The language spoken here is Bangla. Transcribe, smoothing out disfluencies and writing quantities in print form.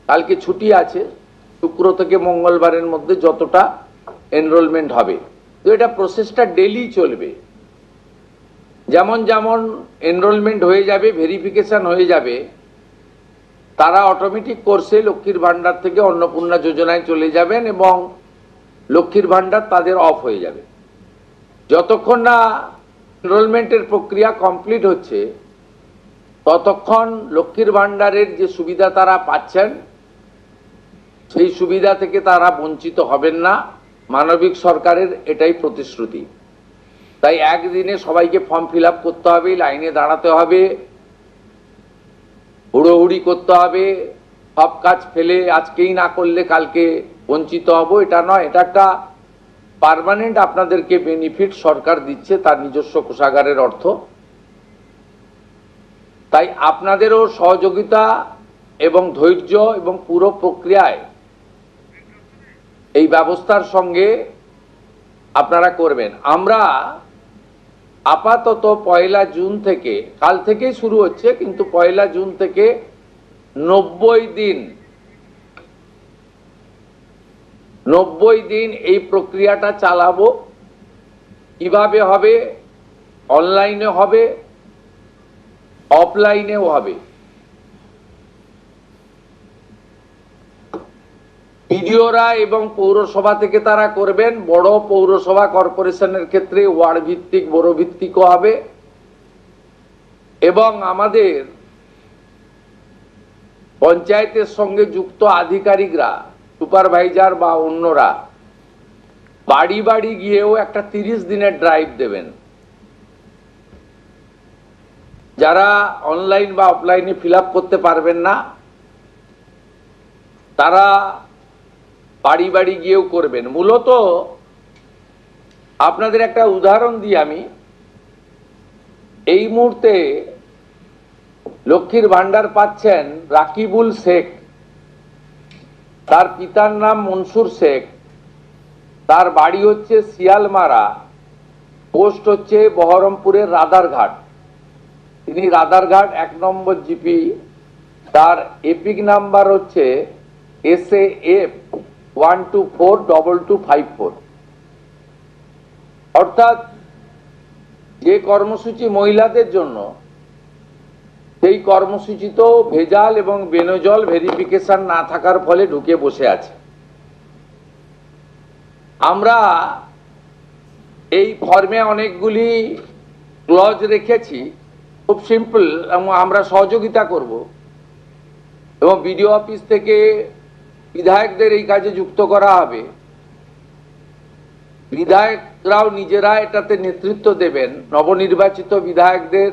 কালকে ছুটি আছে, শুক্র থেকে মঙ্গলবারের মধ্যে যতটা এনরোলমেন্ট হবে। তো এটা প্রসেসটা ডেলি চলবে। যেমন যেমন এনরোলমেন্ট হয়ে যাবে, ভেরিফিকেশন হয়ে যাবে, তারা অটোমেটিক কোর্সে লক্ষ্মীর ভান্ডার থেকে অন্নপূর্ণা যোজনায় চলে যাবেন এবং লক্ষ্মীর ভান্ডার তাদের অফ হয়ে যাবে। যতক্ষণ না এনরোলমেন্টের প্রক্রিয়া কমপ্লিট হচ্ছে ততক্ষণ লক্ষ্মীর ভান্ডারের যে সুবিধা তারা পাচ্ছেন সেই সুবিধা থেকে তারা বঞ্চিত হবেন না। মানবিক সরকারের এটাই প্রতিশ্রুতি। তাই একদিনে সবাইকে ফর্ম ফিল আপ করতে হবে, লাইনে দাঁড়াতে হবে, হুড়োহুড়ি করতে হবে, সব কাজ ফেলে আজকেই না করলে কালকে বঞ্চিত হব, এটা নয়। এটা একটা পার্মানেন্ট আপনাদেরকে বেনিফিট সরকার দিচ্ছে তার নিজস্ব কোষাগারের অর্থ। তাই আপনাদেরও সহযোগিতা এবং ধৈর্য এবং পুরো প্রক্রিয়ায় এই ব্যবস্থার সঙ্গে আপনারা করবেন। আমরা আপাতত 1 জুন থেকে, কাল থেকেই শুরু হচ্ছে, কিন্তু 1 জুন থেকে 90 দিন এই প্রক্রিয়াটা চালাবো। কিভাবে হবে? অনলাইনে হবে, অফলাইনেও হবে। বিডিওরা এবং পৌরসভা থেকে তারা করবেন। বড় পৌরসভা কর্পোরেশনের ক্ষেত্রে ওয়ার্ড ভিত্তিক, বড় ভিত্তিকও হবে। এবং আমাদের পঞ্চায়েতের সঙ্গে যুক্ত আধিকারিকরা, সুপারভাইজার বা অন্যরা বাড়ি বাড়ি গিয়েও একটা 30 দিনের ড্রাইভ দেবেন। যারা অনলাইন বা অফলাইনে ফিল আপ করতে পারবেন না তারা বাড়ি বাড়ি গিয়েও করবেন। মূলত আপনাদের একটা উদাহরণ দিই আমি। এই মুহূর্তে লক্ষ্মীর ভান্ডার পাচ্ছেন রাকিবুল শেখ, তার পিতার নাম মনসুর শেখ, তার বাড়ি হচ্ছে শিয়ালমারা, পোস্ট হচ্ছে বহরমপুরের রাধারঘাট। তিনি রাধারঘাট 1 নম্বর জিপি, তার এপিক নাম্বার হচ্ছে SAF 1242254। অর্থাৎ যে কর্মসূচি মহিলাদের জন্য, সেই কর্মসূচিতেও ভেজাল এবং বেনজল ভেরিফিকেশন না থাকার ফলে ঢুকে বসে আছে। আমরা এই ফর্মে অনেকগুলি ক্লজ রেখেছি, খুব সিম্পল, এবং আমরা সহযোগিতা করব। এবং বিডিও অফিস থেকে বিধায়কদের এই কাজে যুক্ত করা হবে। বিধায়করাও নিজেরা এটাতে নেতৃত্ব দেবেন। নবনির্বাচিত বিধায়কদের